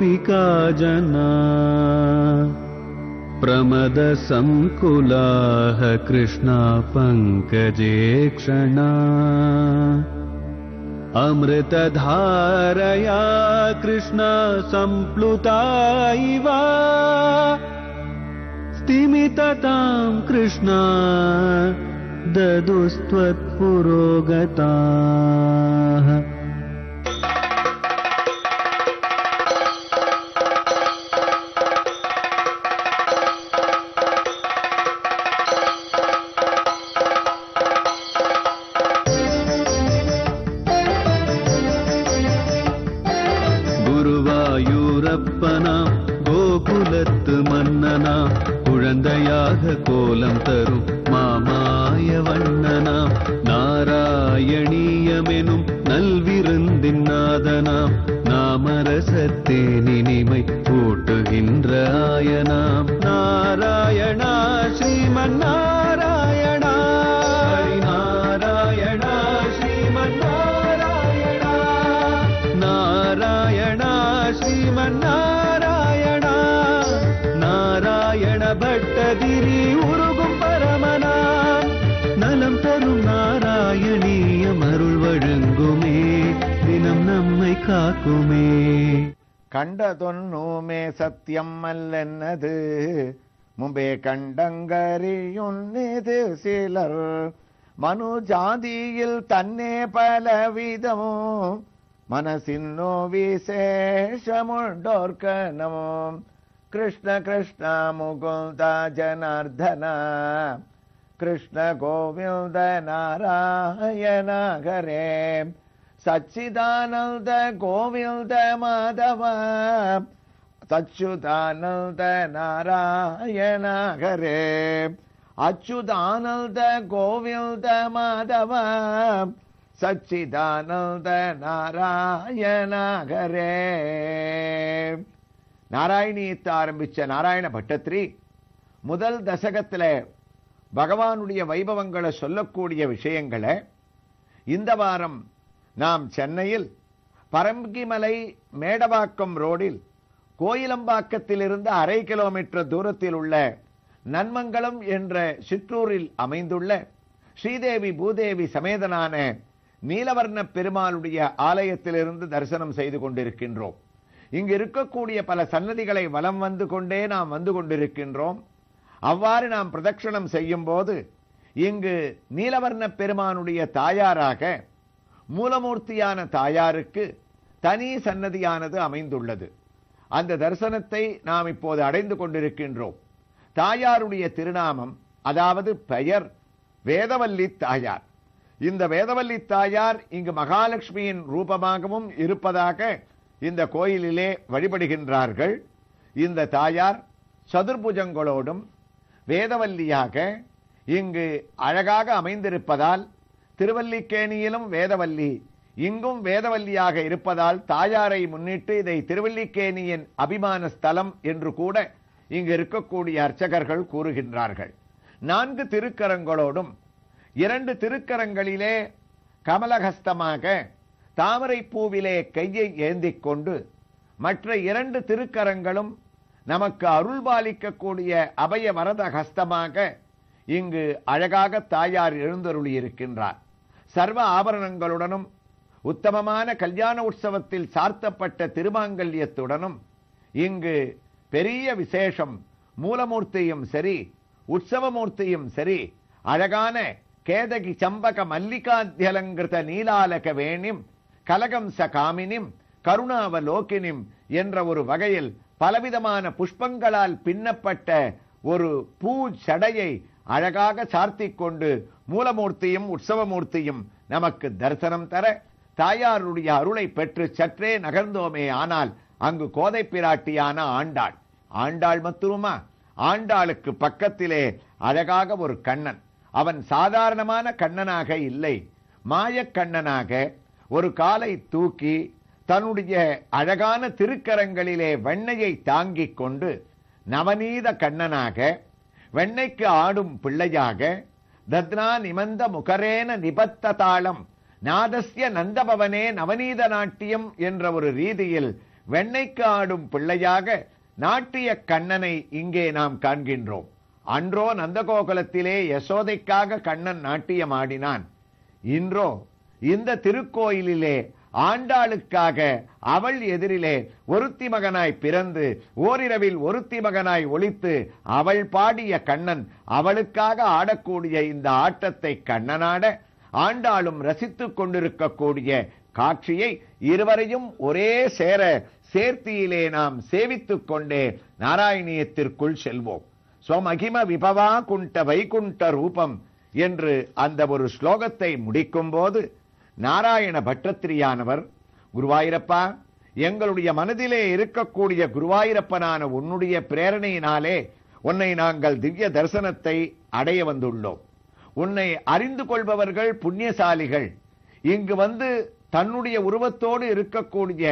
गोपिका जना प्रमद संकुलाः कृष्णा पंकजे क्षणा अमृतधारया कृष्णा संप्लुता इव स्तिमिततां कृष्णा ददुस्त्वत्पुरोगताः। குருவாயூரப்பனா கோகுலத்து மன்னனா குழந்தையாக கோலம் தரும் மாமாய வண்ணனாம் நாராயணீயமெனும் நல்விருந்தின் நாதனாம் நாமரசத்தேன் இனிமை கூட்டுகின்ற ஆயனாம் நாராயணா ஸ்ரீமன் நாராயணா நாராயணா ஸ்ரீமன் நாராயணா நாராயணா ஸ்ரீமன் நாராயணா நாராயண பட்டதிரி உருகும் பரமனா நலம் தரும் நாராயணீயம் அருள் வழங்குமே தினம் நம்மை காக்குமே. கண்டதொன்னுமே சத்தியம் அல்லென்னது முன்பே கண்டங்கரியுன்னிது சிலர் மனு ஜாதியில் தன்னே பலவிதமும் மனசின்னோ விசேஷமுண்டோர்க்கனமும் கிருஷ்ண கிருஷ்ண முகுந்த ஜனார்தன கிருஷ்ண கோவிந்த நாராயண ஹரே சச்சிதானந்த கோவிந்த மாதவ சச்சுதானந்த நாராயண ஹரே அச்சுதானந்த கோவிந்த மாதவ சச்சிதானந்த நாராயண ஹரே. நாராயணியத்தை ஆரம்பிச்ச நாராயண பட்டத்திரி முதல் தசகத்துல பகவானுடைய வைபவங்களை சொல்லக்கூடிய விஷயங்களை இந்த வாரம் நாம் சென்னையில் பரங்கிமலை மேடவாக்கம் ரோடில் கோயிலம்பாக்கத்திலிருந்து 1/2 கிலோமீட்டர் தூரத்தில் உள்ள நன்மங்கலம் என்ற சிற்றூரில் அமைந்துள்ள ஸ்ரீதேவி பூதேவி சமேதனான நீலவர்ண பெருமாளுடைய ஆலயத்திலிருந்து தரிசனம் செய்து கொண்டிருக்கின்றோம். இங்கு இருக்கக்கூடிய பல சன்னதிகளை வலம் வந்து கொண்டே நாம் வந்து கொண்டிருக்கின்றோம். அவ்வாறு நாம் பிரதட்சணம் செய்யும் போது இங்கு நீலவர்ண பெருமானுடைய தாயாராக மூலமூர்த்தியான தாயாருக்கு தனி சன்னதியானது அமைந்துள்ளது. அந்த தரிசனத்தை நாம் இப்போது அடைந்து கொண்டிருக்கின்றோம். தாயாருடைய திருநாமம் அதாவது பெயர் வேதவல்லி தாயார். இந்த வேதவல்லி தாயார் இங்கு மகாலட்சுமியின் ரூபமாகவும் இருப்பதாக இந்த கோயிலிலே வழிபடுகின்றார்கள். இந்த தாயார் சதுர்புஜங்களோடும் வேதவல்லியாக இங்கு அழகாக அமைந்திருப்பதால் திருவல்லிக்கேணியிலும் வேதவல்லி இங்கும் வேதவல்லியாக இருப்பதால் தாயாரை முன்னிட்டு இதை திருவல்லிக்கேணியின் அபிமான ஸ்தலம் என்று கூட இங்கு இருக்கக்கூடிய அர்ச்சகர்கள் கூறுகின்றார்கள். 4 திருக்கரங்களோடும் 2 திருக்கரங்களிலே கமலஹஸ்தமாக தாமரை பூவிலே கையை ஏந்திக் கொண்டு மற்ற 2 திருக்கரங்களும் நமக்கு அருள்பாலிக்கக்கூடிய அபய வரத ஹஸ்தமாக இங்கு அழகாக தாயார் எழுந்தருளி இருக்கின்றார். சர்வ ஆபரணங்களுடனும் உத்தமமான கல்யாண உற்சவத்தில் சார்த்தப்பட்ட திருமாங்கல்யத்துடனும் இங்கு பெரிய விசேஷம். மூலமூர்த்தியும் சரி உற்சவமூர்த்தியும் சரி அழகான கேதகி சம்பக மல்லிகாத்யலங்கிருத நீலாலக வேணிம் கலகம்ச காமினிம் கருணாவலோகினிம் என்ற ஒரு வகையில் பலவிதமான புஷ்பங்களால் பின்னப்பட்ட ஒரு பூ சடையை அழகாக சார்த்திக் கொண்டு மூலமூர்த்தியும் உற்சவமூர்த்தியும் நமக்கு தரிசனம் தர தாயாருடைய அருளை பெற்று சற்றே நகர்ந்தோமே ஆனால் அங்கு கோதை பிராட்டியான ஆண்டாள். ஆண்டாள் மட்டுமா? ஆண்டாளுக்கு பக்கத்திலே அழகாக ஒரு கண்ணன். அவன் சாதாரணமான கண்ணனாக இல்லை, மாயக்கண்ணனாக ஒரு காலை தூக்கி தன்னுடைய அழகான திருக்கரங்களிலே வெண்ணையை தாங்கிக் கொண்டு நவநீத கண்ணனாக வெண்ணைக்கு ஆடும் பிள்ளையாக தத்னா நிமந்த முகரேன நிபத்த தாளம் நாதஸ்ய நந்தபவனே நவநீத நாட்டியம் என்ற ஒரு ரீதியில் வெண்ணைக்கு ஆடும் பிள்ளையாக நாட்டிய கண்ணனை இங்கே நாம் காண்கின்றோம். அன்றோ நந்தகோகுலத்திலே யசோதைக்காக கண்ணன் நாட்டியம் ஆடினான். இன்றோ இந்த திருக்கோயிலிலே ஆண்டாளுக்காக அவள் எதிரிலே ஒருத்தி மகனாய் பிறந்து ஓரிரவில் ஒருத்தி மகனாய் ஒளித்து அவள் பாடிய கண்ணன் அவளுக்காக ஆடக்கூடிய இந்த ஆட்டத்தை கண்ணனாட ஆண்டாளும் ரசித்துக் கொண்டிருக்கக்கூடிய காட்சியை இருவரையும் ஒரே சேர சேர்த்தியிலே நாம் சேவித்துக் கொண்டே நாராயணியத்திற்குள் செல்வோம். ஸ்வமகிம விபவா குண்ட வைகுண்ட ரூபம் என்று அந்த ஒரு ஸ்லோகத்தை முடிக்கும் போது நாராயண பட்டத்திரியானவர், குருவாயூரப்பா, எங்களுடைய மனதிலே இருக்கக்கூடிய குருவாயூரப்பனான உன்னுடைய பிரேரணையினாலே உன்னை நாங்கள் திவ்ய தரிசனத்தை அடைய வந்துள்ளோம். உன்னை அறிந்து கொள்பவர்கள் புண்ணியசாலிகள். இங்கு வந்து தன்னுடைய உருவத்தோடு இருக்கக்கூடிய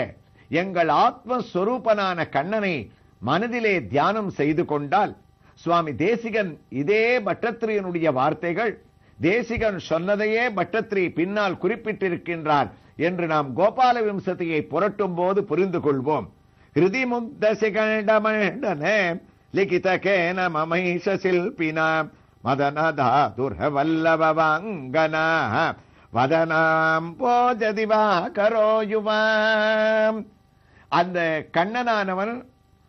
எங்கள் ஆத்மஸ்வரூபனான கண்ணனை மனதிலே தியானம் செய்து கொண்டால், சுவாமி தேசிகன் இதே பட்டத்திரியனுடைய வார்த்தைகள், தேசிகன் சொன்னதையே பட்டத்திரி பின்னால் குறிப்பிட்டிருக்கின்றார் என்று நாம் கோபால விம்சதியை புரட்டும் போது புரிந்து கொள்வோம். ஹிருதி முக்தசிகண்டமண்டனே லிகிதகேன மமைஷ சில்பினா மதனதா துர்வல்லபவாங்கனா வதனாம் போஜதிவா கரோயுவாம். அந்த கண்ணனானவன்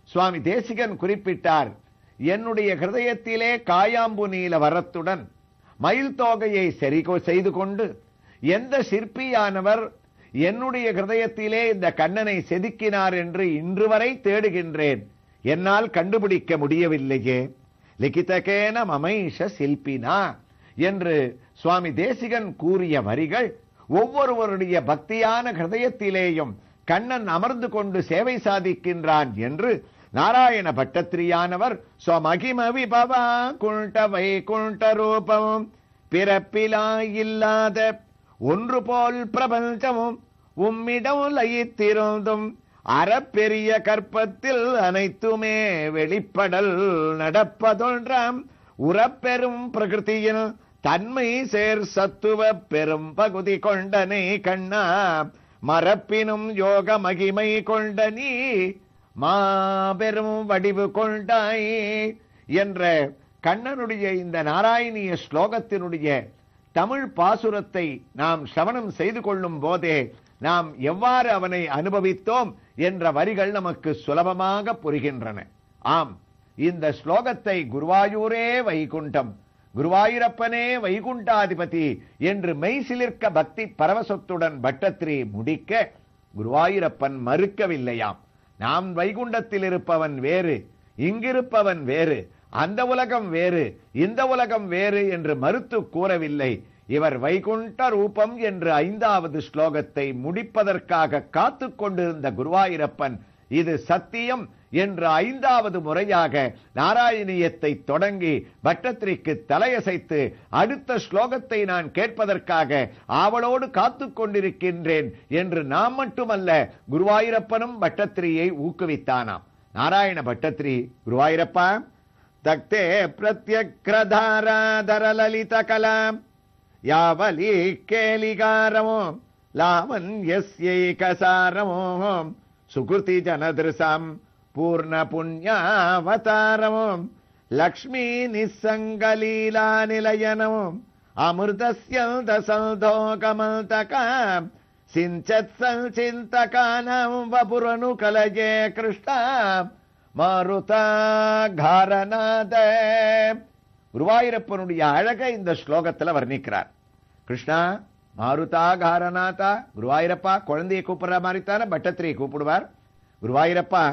சுவாமி தேசிகன் குறிப்பிட்டார், என்னுடைய ஹிருதயத்திலே காயாம்பு நீல வரத்துடன் மயில் தோகையை செய்து கொண்டு எந்த சிற்பியானவர் என்னுடைய ஹிருதயத்திலே இந்த கண்ணனை செதுக்கினார் என்று இன்று வரை தேடுகின்றேன், என்னால் கண்டுபிடிக்க முடியவில்லையே. லிகிதகேன மமைஷ சில்பினா என்று சுவாமி தேசிகன் கூறிய வரிகள் ஒவ்வொருவருடைய பக்தியான ஹிருதயத்திலேயும் கண்ணன் அமர்ந்து கொண்டு சேவை சாதிக்கின்றான் என்று நாராயண பட்டத்திரியானவர் ஸ்வமகிம விபவா குண்ட வைகுண்ட ரூபமும் பிறப்பிலா இல்லாத ஒன்று போல் பிரபஞ்சமும் உம்மிடம் லயித்திருந்தும் அறப்பெரிய கற்பத்தில் அனைத்துமே வெளிப்படல் நடப்பதொன்றாம் உறப்பெரும் பிரகிருதியில் தன்மை சேர் சத்துவ பெரும் பகுதி கொண்டனை கண்ணா மரப்பினும் யோக மகிமை கொண்ட நீ மாபெரும் வடிவு கொண்டாய் என்ற கண்ணனுடைய இந்த நாராயணிய ஸ்லோகத்தினுடைய தமிழ் பாசுரத்தை நாம் சிரவணம் செய்து கொள்ளும் போதே நாம் எவ்வாறு அவனை அனுபவித்தோம் என்ற வரிகள் நமக்கு சுலபமாக புரிகின்றன. ஆம், இந்த ஸ்லோகத்தை குருவாயூரே வைகுண்டம், குருவாயூரப்பனே வைகுண்டாதிபதி என்று மெய்சிலிர்க்க பக்தி பரவசத்துடன் பட்டத்திரி முடிக்க குருவாயூரப்பன் மறுக்கவில்லையாம். நாம் வைகுண்டத்தில் இருப்பவன் வேறு, இங்கிருப்பவன் வேறு, அந்த உலகம் வேறு, இந்த உலகம் வேறு என்று மறுத்து கூறவில்லை. இவர் வைகுண்ட ரூபம் என்று 5வது ஸ்லோகத்தை முடிப்பதற்காக காத்து கொண்டிருந்த குருவாயூரப்பன் இது சத்தியம் என்று 5வது முறையாக நாராயணியத்தை தொடங்கி பட்டத்திரிக்கு தலையசைத்து அடுத்த ஸ்லோகத்தை நான் கேட்பதற்காக ஆவலோடு காத்து கொண்டிருக்கின்றேன் என்று நாம் மட்டுமல்ல குருவாயூரப்பனும் பட்டத்திரியை ஊக்குவித்தானாம். நாராயண பட்டத்திரி, குருவாயூரப்பா, தக்தே பிரத்யக்ரதாராதர லலித கலாம் யாவலி கேலிகாரமோ லாவண்யஸ்யைகசாரமோ சுகிருதி ஜனதிருசாம் பூர்ண புண்ணியாவதாரமோ லக்ஷ்மி நிசங்கலீலா நிலையனமோ அமிர்தஸ்யந்தசந்தோகமல்தகாம் சிஞ்சத் சஞ்சிந்தகானாம் வபுரனு கலயே கிருஷ்ணா மாருதாகாரநாத. குருவாயூரப்பனுடைய அழகை இந்த ஸ்லோகத்தில் வர்ணிக்கிறார். கிருஷ்ணா மாருதாகாரநாதா, குருவாயூரப்பா குழந்தையை கூப்பிடுற மாதிரி தானே பட்டத்திரியை கூப்பிடுவார். குருவாயூரப்பா,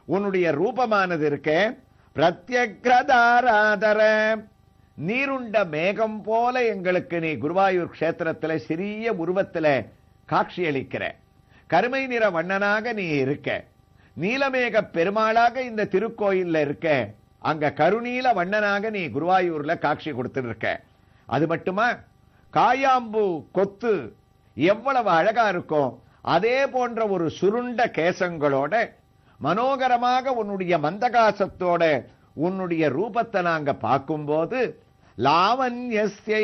உன்னுடைய ரூபமானது இருக்க பிரத்யக்ரதாராதர, நீருண்ட மேகம் போல எங்களுக்கு நீ குருவாயூர் கஷேத்திரத்தில் சிறிய உருவத்தில் காட்சியளிக்கிற. கருமை நிற வண்ணனாக நீ இருக்க, நீலமேக பெருமாளாக இந்த திருக்கோயில்ல இருக்க, அங்க கருநீல வண்ணனாக நீ குருவாயூர்ல காட்சி கொடுத்துருக்க. அது மட்டுமா, காயாம்பு கொத்து எவ்வளவு அழகா இருக்கும், அதே போன்ற ஒரு சுருண்ட கேசங்களோட மனோகரமாக உன்னுடைய மந்தகாசத்தோட உன்னுடைய ரூபத்தை நாங்க பார்க்கும்போது லாவண்யஸ்யை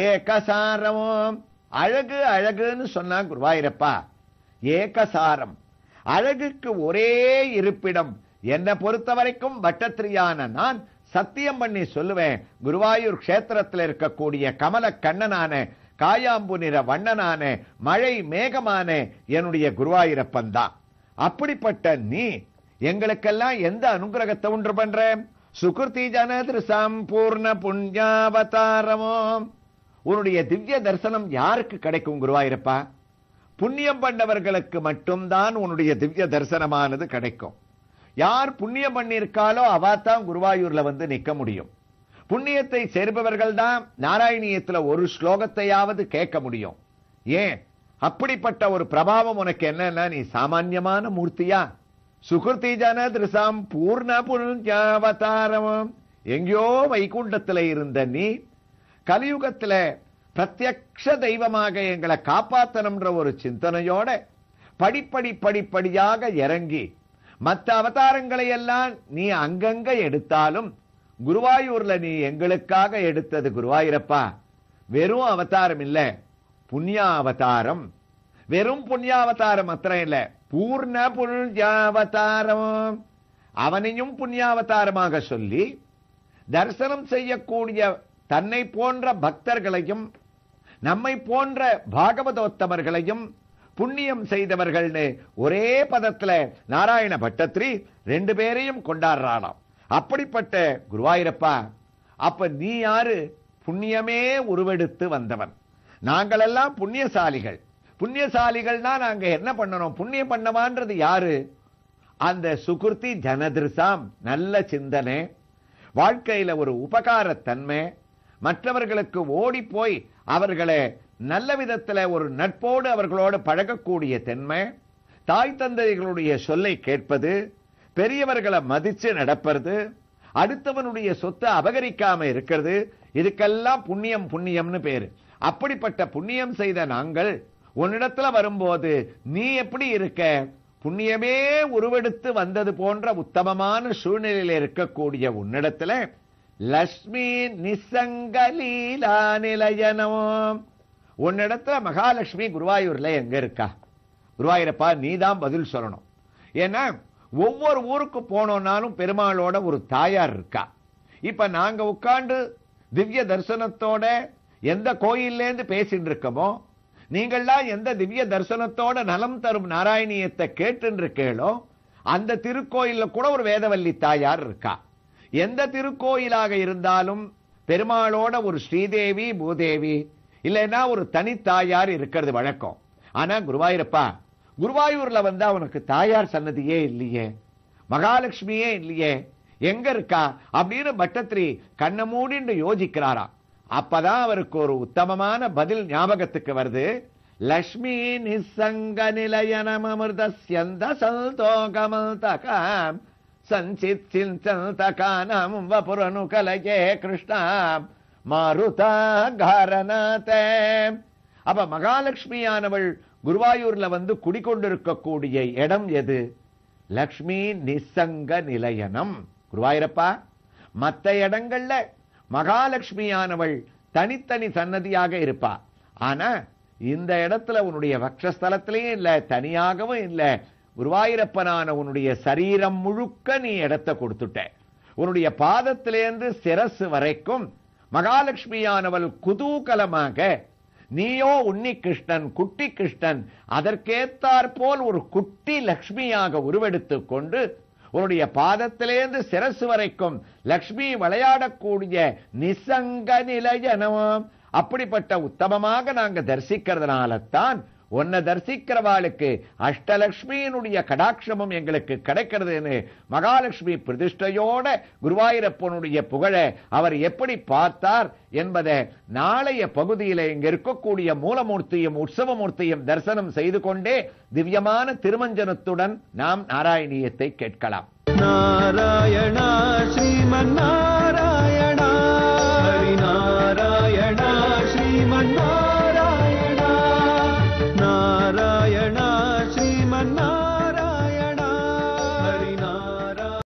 ஏகசாரமோ, அழகு அழகுன்னு சொன்னா குருவாயூரப்பா, ஏகசாரம் அழகுக்கு ஒரே இருப்பிடம். என்னை பொறுத்த வரைக்கும் பட்டத்திரியான நான் சத்தியம் பண்ணி சொல்லுவேன், குருவாயூர் கஷேத்திரத்தில் இருக்கக்கூடிய கமல கண்ணனான, காயாம்பு நிற வண்ணனான, மழை மேகமான என்னுடைய குருவாயூரப்பன் தான். அப்படிப்பட்ட நீ எங்களுக்கெல்லாம் எந்த அனுகிரகத்தை உண்டு பண்ற? சுகிருதி ஜனதிரு சம்பூர்ண புண்ணியாவதாரமோ. உன்னுடைய திவ்ய தரிசனம் யாருக்கு கிடைக்கும் குருவாயூரப்பா? புண்ணியம் பண்ணவர்களுக்கு மட்டும்தான் உன்னுடைய திவ்ய தரிசனமானது கிடைக்கும். யார் புண்ணியம் பண்ணியிருக்காலோ அவாத்தான் குருவாயூர்ல வந்து நிக்க முடியும். புண்ணியத்தை சேர்பவர்கள் தான் நாராயணியத்துல ஒரு ஸ்லோகத்தையாவது கேட்க முடியும். ஏன் அப்படிப்பட்ட ஒரு பிரபாவம் உனக்கு என்னன்னா, நீ சாமான்யமான மூர்த்தியா? சுகிருதி ஜன திருசாம் பூர்ண புண்ணியாவதாரம். எங்கேயோ வைகுண்டத்துல இருந்த நீ கலியுகத்துல பிரத்யக்ஷ தெய்வமாக எங்களை காப்பாத்தணும்ன்ற ஒரு சிந்தனையோட படிப்படியாக இறங்கி மற்ற அவதாரங்களை எல்லாம் நீ அங்கங்க எடுத்தாலும் குருவாயூர்ல நீ எங்களுக்காக எடுத்தது குருவாயூரப்பா வெறும் அவதாரம் இல்ல, புண்ணியாவதாரம். வெறும் புண்ணியாவதாரம் மாத்திரம் இல்ல, பூர்ண புண்ணியாவதாரம். அவனையும் புண்ணியாவதாரமாக சொல்லி தரிசனம் செய்யக்கூடிய தன்னை போன்ற பக்தர்களையும் நம்மை போன்ற பாகவதோத்தமர்களையும் புண்ணியம் செய்தவர்கள்னு ஒரே பதத்துல நாராயண பட்டத்திரி ரெண்டு பேரையும் கொண்டாடுறானாம். அப்படிப்பட்ட குருவாயூரப்பா, அப்ப நீ யாரு? புண்ணியமே உருவெடுத்து வந்தவன். நாங்களெல்லாம் புண்ணியசாலிகள். புண்ணியசாலிகள்னா நாங்க என்ன பண்ணணும்? புண்ணியம் பண்ணவான்றது யாரு? அந்த சுகிருதி ஜனதிருசாம், நல்ல சிந்தனை, வாழ்க்கையில ஒரு உபகாரத்தன்மை, மற்றவர்களுக்கு ஓடி போய் அவர்களை நல்ல விதத்துல ஒரு நட்போடு அவர்களோடு பழகக்கூடிய தன்மை, தாய் தந்தைகளுடைய சொல்லை கேட்பது, பெரியவர்களை மதிச்சு நடப்பது, அடுத்தவனுடைய சொத்தை அபகரிக்காம இருக்கிறது, இதுக்கெல்லாம் புண்ணியம் புண்ணியம்னு பேரு. அப்படிப்பட்ட புண்ணியம் செய்த நாங்கள் உன்னிடத்துல வரும்போது நீ எப்படி இருக்க? புண்ணியமே உருவெடுத்து வந்தது போன்ற உத்தமமான சூழ்நிலையில் இருக்கக்கூடிய உன்னிடத்துல லட்சுமி நிசங்கலீலா நிலையனம். உன்னிடத்துல மகாலட்சுமி குருவாயூர்ல எங்க இருக்கா? குருவாயூரப்பா நீதான் பதில் சொல்லணும். ஏன்னா ஒவ்வொரு ஊருக்கு போனோம்னாலும் பெருமாளோட ஒரு தாயார் இருக்கா. இப்ப நாங்க உட்கார்ந்து திவ்ய தரிசனத்தோட எந்த கோயில்லேருந்து பேசிட்டு இருக்கோமோ, நீங்கள்லாம் எந்த திவ்ய தரிசனத்தோட நலம் தரும் நாராயணியத்தை கேட்டு இருக்கீங்களோ அந்த திருக்கோயில்ல கூட ஒரு வேதவல்லி தாயார் இருக்கா. எந்த திருக்கோயிலாக இருந்தாலும் பெருமாளோட ஒரு ஸ்ரீதேவி பூதேவி இல்லைன்னா ஒரு தனித்தாயார் இருக்கிறது வழக்கம். ஆனா குருவாயூரப்பா, குருவாயூர்ல வந்தா உனக்கு தாயார் சன்னதியே இல்லையே, மகாலட்சுமியே இல்லையே, எங்க இருக்கா அப்படின்னு பட்டத்திரி கண்ண மூடின்னு யோசிக்கிறாராம். அப்பதான் அவருக்கு ஒரு உத்தமமான பதில் ஞாபகத்துக்கு வருது. லட்சுமி நிசங்க நிலையனம் அமிர்தஸ்யந்த சல்தோகமல்தகாம் சஞ்சித் சிந்தகானம் வபுரனு கலயே கிருஷ்ணாம் மாருதா காரநாதே. அப்ப மகாலட்சுமியானவள் குருவாயூர்ல வந்து குடிக்கொண்டிருக்கக்கூடிய இடம் எது? லக்ஷ்மி நிசங்க நிலையனம். குருவாயூரப்பா, மற்ற இடங்கள்ல மகாலட்சுமியானவள் தனித்தனி சன்னதியாக இருப்பா. ஆனா இந்த இடத்துல உன்னுடைய வக்ஷஸ்தலத்திலேயும் இல்ல, தனியாகவும் இல்ல, குருவாயூரப்பனான உன்னுடைய சரீரம் முழுக்க நீ இடத்தை கொடுத்துட்ட. உன்னுடைய பாதத்திலேருந்து சிரசு வரைக்கும் மகாலட்சுமியானவள் குதூகலமாக, நீயோ உன்னி கிருஷ்ணன், குட்டி கிருஷ்ணன், அதற்கேத்தாற் போல் ஒரு குட்டி லக்ஷ்மியாக உருவெடுத்துக் கொண்டு உன்னுடைய பாதத்திலேந்து சிரசு வரைக்கும் லக்ஷ்மி விளையாடக்கூடிய நிசங்க நிலையனம். அப்படிப்பட்ட உத்தமமாக நாங்க தரிசிக்கிறதுனால தான் உன்னை தரிசிக்கிறவாளுக்கு அஷ்டலட்சுமியினுடைய கடாட்சமும் எங்களுக்கு கிடைக்கிறதுன்னு மகாலட்சுமி பிரதிஷ்டையோட குருவாயூரப்பனுடைய புகழ அவர் எப்படி பார்த்தார் என்பதை நாளைய பகுதியில் இங்க இருக்கக்கூடிய மூலமூர்த்தியும் உற்சவமூர்த்தியும் தரிசனம் செய்து கொண்டே திவ்யமான திருமஞ்சனத்துடன் நாம் நாராயணியத்தை கேட்கலாம். நாராயணா ஸ்ரீமன்